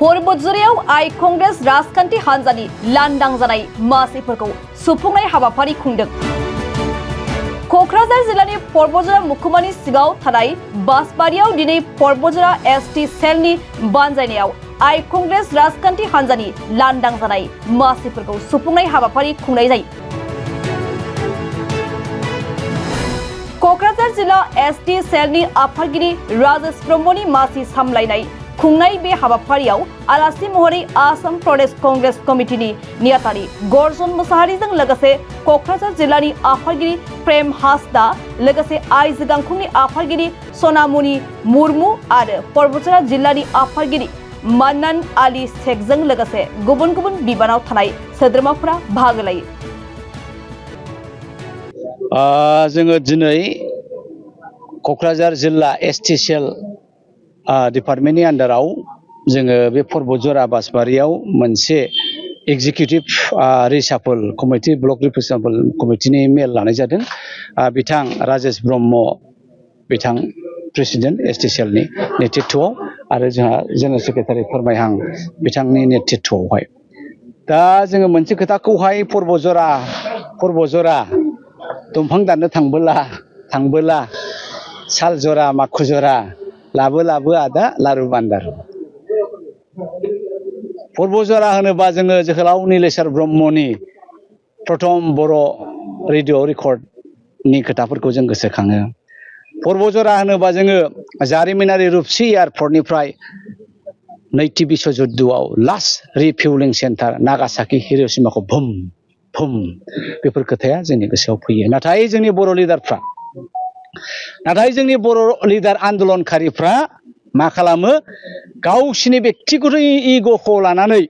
परबतजरायाव आइ कंग्रेस राजखान्थि हान्जानि लांदां जानाय मासिफोरखौ सुफुंनाय हाबाफारि खुंदों। कक्राझार जिल्लानि परबतजरा मुखुमानि सिगाङाव थानाय बासबारियाव दिनै परबतजरा एसटि सेलनि बानजायनायाव आइ कंग्रेस राजखान्थि हान्जानि लांदां जानाय मासिफोरखौ सुफुंनाय हाबाफारि खुंनाय जायो। कक्राझार जिल्ला एसटि सेलनि आफादगिरि राजेश ब्रह्मनि मासि सामलायनाय खुंनाय बे हाबाफारियाव आलासि महरै आसाम प्रदेश कांग्रेस कमिटिनि नेतानि गर्जन मुसाहारिजों लोगोसे कक्राझार जिल्लानि आफादगिरि प्रेम हासदा लोगोसे आइजो गांखंनि आफादगिरि सनामुनि मुर्मु आरो परबतजरा जिल्लानि आफादगिरि मान्नान आली शेखजों लोगोसे गुबुन गुबुन बिबानाव थानाय सोद्रोमाफोरा बाहागो लायो। जोङो दिनै कक्राझार जिल्ला एसटि सेल डिपार्टमेन्टनि आन्डाराव जोङो बे परबतजरा बासबारियाव मोनसे एग्जिकिउटिभ रिसाफल कमिटि ब्लक रिसाफल कमिटिनि मेल लानाय जादों। बिथां राजेश ब्रह्म बिथां प्रेसिडेन्ट एसटि सेलनि नेतृत्वआव आरो जोंहा जेनेरेल सेक्रेटारि फोरमायहां बिथांनि नेतृत्वआवहाय दा जोङो मोनसे खोथाखौहाय परबतजरा दंफां दाननो थांबोला साल जरा माखु जरा लाबो आदा लारु बान्दार। परबतजरा होनोबा जोङो जोहोलाव नीलेश्वर ब्रह्मनि प्रथम बर' रेडिअ रेकर्डनि खोथाफोरखौ जों गोसोखाङो। परबतजरा होनोबा जोङो जारिमिनारि रुपसि एयारपर्टनिफ्राय नैथि बिश्व जुद्धआव लास्ट रिफिउलिं सेन्टार नागासाकि हिर'शिमाखौ भुम बेफोर खोथाया जोंनि गोसोआव फैयो। नाथाय जोंनि बर' लिडार आन्दलनकारिफ्रा मा खालामो, गावसिनि बेक्तिगत इग'खौ लानानै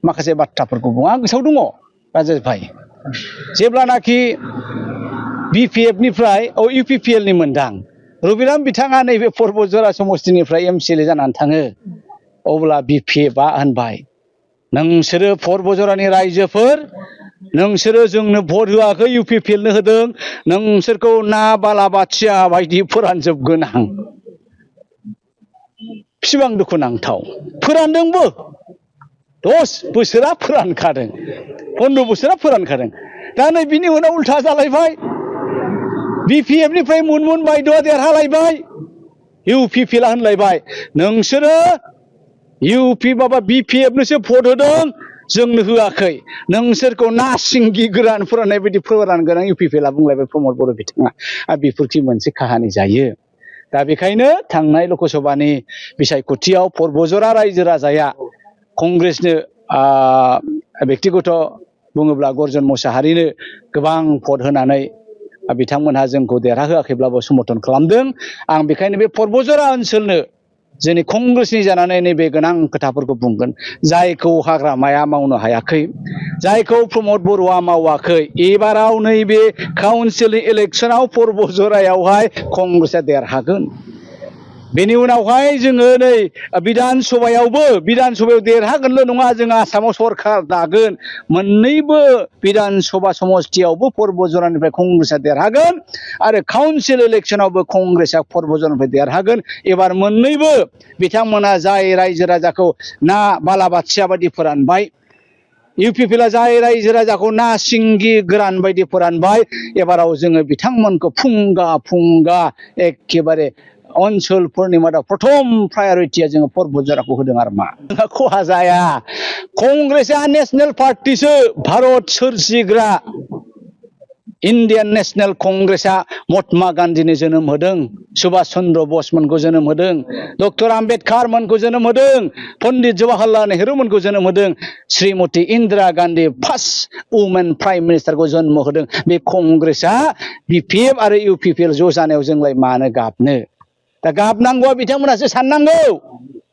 माखासे बाथ्राफोरखौ बुङो। आं गोसोआव दङ राजेश भाई, जेब्लानाखि बिपिएफनिफ्राय इउपिपिएलनि मोनदां रबिराम बिथाङा नैबे परबतजरा समस्तिनिफ्राय एमसिएलए जानानै थाङो, अब्ला बिपिएफआ होनबाय, नोंसोरो परबतजरानि रायजोफोर, नोंसोरो जोंनो भट होआखै, इउपिपिएलनो होदों, नोंसोरखौ ना बालाबाथिया बायदि फोरानजोबगोन आं। बेसेबां दुखुनांथाव, फोरानदोंबो 10 बोसोरा फोरानखादों, 15 बोसोरा फोरानखादों। दा नै बिनि उनाव उल्था जालायबाय, बिपिएफनिफ्राय मुनमुन बायद'आ देरहालायबाय, इउपिपिएलआ होनलायबाय नोंसोरो इउपि माबा बिपिएफनोसो भट होदों, जोंनो होआखै, नोंसोरखौ ना सिंगि गोरान फोराननाय बायदि फोरानगोन आं, इउपिपिएलआ बुंलायबाय प्रमद बर' बिथाङा। बेफोरखि मोनसे काहानि जायो। दा बेखायनो थांनाय लकसभानि बिसायख'थियाव परबतजरा रायजो राजाया कंग्रेसनो बेक्तिगत बुङोब्ला गर्जन मुसाहारिनो गोबां भट होनानै बिथांमोनहा जोंखौ देरहाहोआखैब्लाबो समर्थन खालामदों। आं बेखायनो बे परबतजरा ओनसोलनो जोंनि कंग्रेसनि जानानै नैबे गोनां खोथाफोरखौ बुंगोन, जायखौ हाग्रामाया मावनो हायाखै, जायखौ प्रमद बर'आ मावाखै, एबाराव नैबे काउन्सिलनि इलेक्सनाव परबतजरायावहाय कंग्रेसआ देरहागोन। बेनि उनावहाय जोङो नै बिधान सभायाव देरहागोनल' नङा, जों आसामाव सरकार दागोन। मोननैबो बिधान सभा समस्तियावबो परबतजरानिफ्राय कंग्रेसआ देरहागोन आरो काउन्सिल इलेक्सनावबो कंग्रेसआ परबतजरानिफ्राय देरहागोन। एबार मोननैबो बिथांमोना जाय रायजो राजाखौ ना बालाबाथिया बायदि फोरानबाय, इउपिपिएलआ जाय रायजो राजाखौ ना सिंगि गोरान बायदि फोरानबाय, एबाराव जोङो बिथांमोनखौ फुंगा एखेबारे ओनसोलफोरनि मादाव प्रथम प्रायरिटिया जोङो परबतजराखौ होदों। आरो मा खहा जाया, कंग्रेसआ नेशनेल पार्टिसो, भारत सोरजिग्रा इन्डियान नेशनेल कंग्रेसआ महात्मा गान्धीनि जोनोम होदों, सुभाष चन्द्र बसमोनखौ जोनोम होदों, डक्टर आम्बेडकार मोनखौ जोनोम होदों, पन्डित जवाहरलाल नेहरू मोनखौ जोनोम होदों, Shrimati Indira Gandhi first women prime मिनिस्टारखौ जन्म होदों। बे कंग्रेसआ बिपिएफ आरो इउपिपिएल ज' जानायाव जोंलाय मानो गाबनो? दा गाबनांगौआ बिथांमोनासो साननांगौ।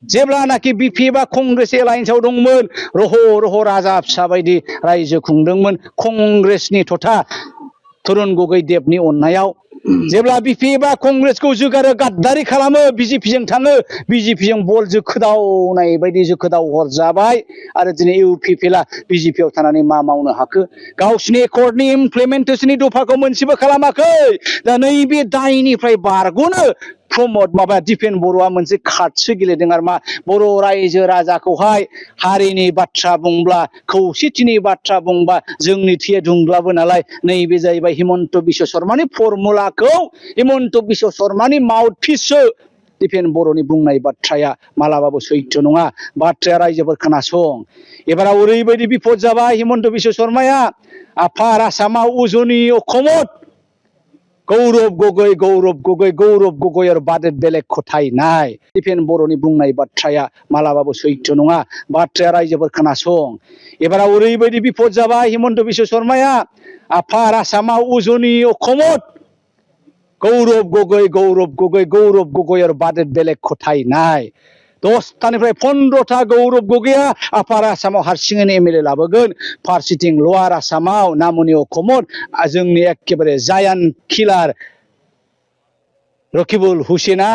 जेब्लानाखि बिपिएफआ कंग्रेस एलायन्सआव दंमोन, रह' राजा फिसा बायदि रायजो खुंदोंमोन कंग्रेसनि थथा तरुण गगৈ देबनि अननायाव। जेब्ला बिपिएफआ कंग्रेसखौ जुगारो गाद्दारि खालामो, बिजेपिजों थाङो, बिजेपिजों बल जोखोदावनाय बायदि जोखोदाव हरजाबाय आरो दिनै इउपिपिएलआ बिजेपिआव थानानै मा मावनो हाखो? गावसिनि एकर्डनि इमप्लिमेन्टेसननि दफाखौ मोनसेबो खालामाखै। दा नैबे दायनिफ्राय बारग'नो प्रमद माबा दिपेन बर'आ मोनसे कार्डसो गेलेदों आरो मा बर' रायजो राजाखौहाय हारिनि बाथ्रा बुंब्ला खौसेथिनि बाथ्रा बुंबा जोंनि थैया दुंग्लाबो नालाय नैबे जाहैबाय हिमन्त बिश्व शर्मानि फर्मुलाखौ हिमन्त बिश्व शर्मानि माउथपिससो दिपेन बर'नि बुंनाय बाथ्राया मालाबाबो सैथो नङा बाथ्राया रायजोफोर खोनासं एबाराव ओरैबायदि बिपद जाबाय हिमन्त बिश्व शर्माया आफार आसामाव उजनि अखमत गौरब गगৈ और बादेर बेलेग खथाय नाय दिपेन बर'नि बुंनाय बाथ्राया मालाबाबो सैथो नङा बाथ्राया रायजोफोर खोनासं एबाराव ओरैबायदि बिपद जाबाय हिमन्त बिश्व शर्माया आफार आसामाव उजनि अखमत गौरब गगৈ और बादेर बेलेग खथाय नाय 10टानिफ्राय 15टा गौरब गगैया आफार आसामाव हारसिङैनो एमएलए लाबोगोन फारसेथिं लवार आसामाव नामुनि अखमत जोंनि एखेबारे जायान किलार रकिबुल हुसेना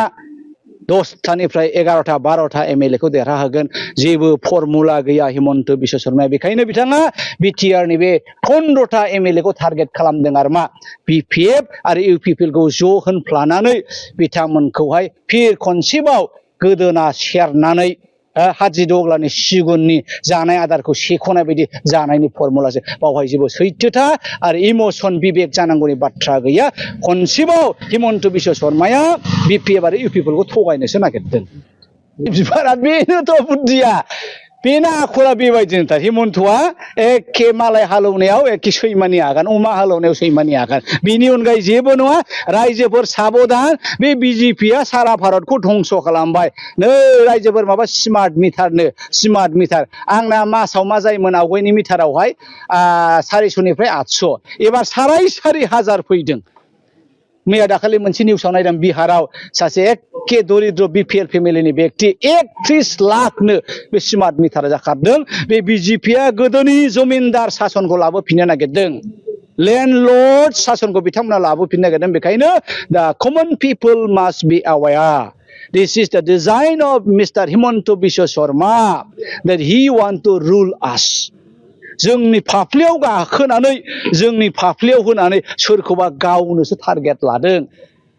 10टानिफ्राय 11टा 12टा एमएलए खौ देरहाहोगोन जेबो फर्मुला गैया हिमन्त बिश्व शर्माया बेखायनो बिथाङा बिटिआरनि बे 15टा एमएलए खौ टारगेट खालामदों आरो मा बिपिएफ आरो इउपिपिएल खौ ज' होनफ्लानानै बिथांमोनखौहाय फिर खनसेबाव गोदोना सेरनानै हादिदग्लानि सिगुननि जानाय आदारखौ सेख'नाय बायदि जानायनि फर्मुलासो बावहाय जेबो सैथोथा आरो इमोसन बिबेक जानांगौनि बाथ्रा गैया खनसेबाव हिमन्त बिश्व शर्माया बिपिएफ आरो इउपिपिएलखौ थगायनोसो नागिरदों बिबारा बेनोथ' बुद्धिया बेना आखला बेबायदिनोथार हिमन्तआ एखे मालाय हालौनायाव एखे सैमानि आगान अमा हालौनायाव सैमानि आगान बेनि अनगायै जेबो नङा रायजोफोर साबधान बे बिजेपिया सारा भारतखौ धंस खालामबाय नै रायजोफोर माबा स्मार्ट मिटार आंना मासाव मा जायोमोन आवगायनि मिटारावहाय 450निफ्राय 800 एबार 4,500 फैदों मैया दाखालि मोनसे निउसाव नायदों बिहाराव सासे एखे दरिद्र बिपिएल फेमिलिनि व्यक्ति 31 लाखनो बे स्मार्ट मिटार जाखारदों बे बिजेपिया गोदोनि जमिनदार शासनखौ लाबोफिननो नागिरदों लेन्डलर्ड शासनखौ बिथांमोना लाबोफिननो नागिरदों बेखायनो दा common people must be aware This is the design of Mr. Himanta Biswa Sharma that he want to rule us. जोंनि फाफ्लियाव गाखोनानै जोंनि फाफ्लियाव होनानै सोरखौबा गावनोसो टारगेट लादों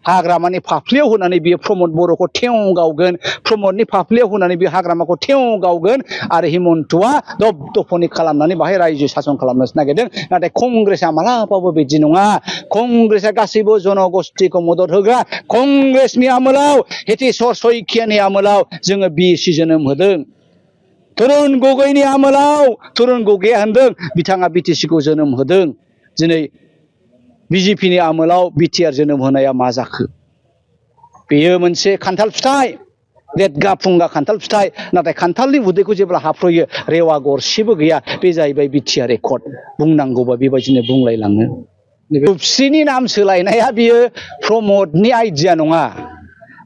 हाग्रामानि फाफ्लियाव होनानै बियो प्रमद बर'खौ थेव गावगोन प्रमदनि फाफ्लियाव होनानै बियो हाग्रामाखौ थेव गावगोन आरो हिमन्तआ दबदफनि खालामनानै बाहाय रायजो शासन खालामनोसो नागिरदों नाथाय कंग्रेसआ मालाबाबो बिदि नङा कंग्रेसआ गासैबो जनगोष्ठीखौ मदद होग्रा कंग्रेसनि आमोलाव हेतेश्वर शइकियानि आमोलाव जोङो बिएसि जोनोम होदों तरुण गगैनि आमोलाव तरुण गगैया होनदों बिथाङा बिटिसिखौ जोनोम होदों दिनै बिजेपिनि आमोलाव बिटिआर जोनोम होनाया मा जाखो बेयो मोनसे खान्थाल फिथाइ देदगा फुंगा खान्थाल फिथाइ नाथाय खान्थालनि उदैखौ जेब्ला हाफ्रयो रेवा गरसेबो गैया बे जाहैबाय बिटिआर रेकर्ड बुंनांगौबा बेबायदिनो बुंलायलाङो रुपस्रिनि नाम सोलायनाया बियो प्रमदनि आइडिया नङा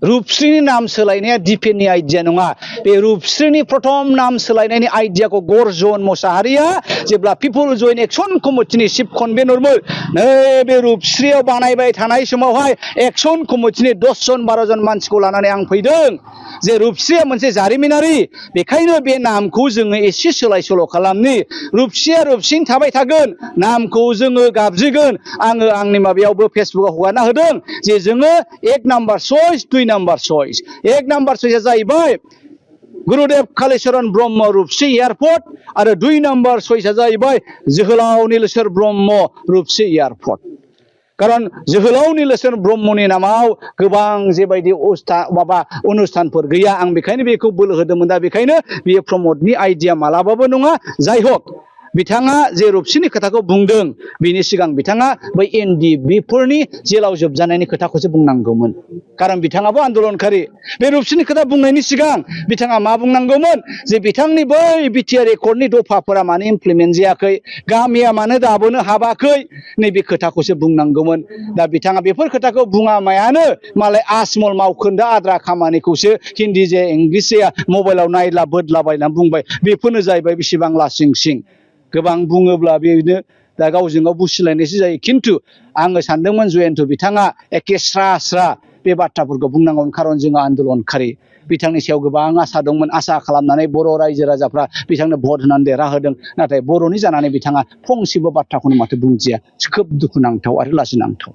रूपश्रीनि नाम सोलायनाया दिपेननि आइडिया नङा बे रूपश्रीनि प्रथम नाम सोलायनायनि आइडियाखौ गर्जन मोसाहारिया जेब्ला पिपल जयेन्ट एक्शन कमिटिनि चिफ कनभेनरमोन नैबे रूपश्रीयाव बानायबाय थानाय समावहाय एक्शन कमिटिनि 10 जन 12 जन मानसिखौ लानानै आं फैदों जे रूपश्रीया मोनसे जारिमिनारि बेखायनो बे नामखौ जोङो एसे सोलाय सोल' खालामनि रूपश्रीया रूपश्रीनि थाबाय थागोन नामखौ जोङो गाबज्रिगोन आङो आंनि माबायावबो फेसबुकाव हगारना होदों जे जोङो 1 number choice 2 number choice 1 number चइसआ जाहैबाय गुरुदेव कालीचरण ब्रह्म रूपश्री एयारपोर्ट आरो 2 नाम्बार चइसआ जाहैबाय जोहोलाव नीलेश्वर ब्रह्म रूपश्री एयारपोर्ट कारण जोहोलाव नीलेश्वर ब्रह्मनि नामाव गोबां जेबायदि माबा अनुष्ठानफोर गैया आं बेखायनो बेखौ बोलो होदोंमोन दा बेखायनो बेयो प्रमदनि आइडिया मालाबाबो नङा जाय हक बिथाङा जे रूपश्रीनि खोथाखौ बुंदों बिनि सिगां बिथाङा बै एनडिएफबिफोरनि जेलाव जोबजानायनि खोथाखौसो बुंनांगौमोन कारण बिथाङाबो आन्दोलनकारि बे रूपश्रीनि खोथा बुंनायनि सिगां बिथाङा मा बुंनांगौमोन जे बिथांनि बै बिटिआर रेकर्डनि दफाफोरा मानो इमप्लिमेन्ट जायाखै गामिया मानो दाबोनो हाबाखै नैबे खोथाखौसो बुंनांगौमोन दा बिथाङा बेफोर खोथाखौ बुङामायानो मालाय आसमल मावखोन्दा आद्रा खामानिखौसो हिन्दी जे इंलिस जे मबाइलाव नायला बोदलाबायना बुंबाय बेफोरनो जाहैबाय बेसेबां लासिं सिं गोबां बुङोब्ला बेनो दा गावजों गाव बुसिलायनायसो जायो खिन्थु आङो सानदोंमोन जयन्त बिथाङा एखे स्रा स्रा बे बाथ्राफोरखौ बुंनांगौमोन खारन जोङो आन्दोलनकारि बिथांनि सायाव गोबां आसा दंमोन आसा खालामनानै बर' रायजो राजाफ्रा बिथांनो भट होनानै देरहाहोदों नाथाय बर'नि जानानै बिथाङा फंसेबो बाथ्राखौनो माथो बुंदिया खोब दुखुनांथाव आरो लाजिनांथाव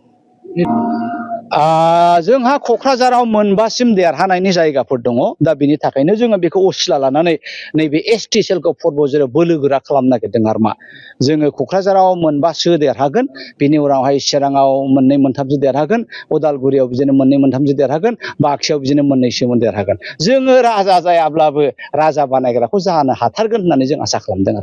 जोंहा क'क्राझाराव मोनबासिम देरहानायनि जायगाफोर दङ दा बिनि थाखायनो जोङो बेखौ असिला लानानै नैबे एसटि सेलखौ पर्बजेराव बोलो गोरा खालामनो नागिरदों आरो मा जोङो क'क्राझाराव मोनबासो देरहागोन बिनि उनावहाय चिराङाव मोननै मोनथामसो देरहागोन उदालगुरियाव बिदिनो मोननै मोनथामसो देरहागोन बाक्सायाव बिदिनो मोननैसो देरहागोन जोङो राजा जायाब्लाबो राजा बानायग्राखौ जानो हाथारगोन होननानै जों आसा खालामदों आरो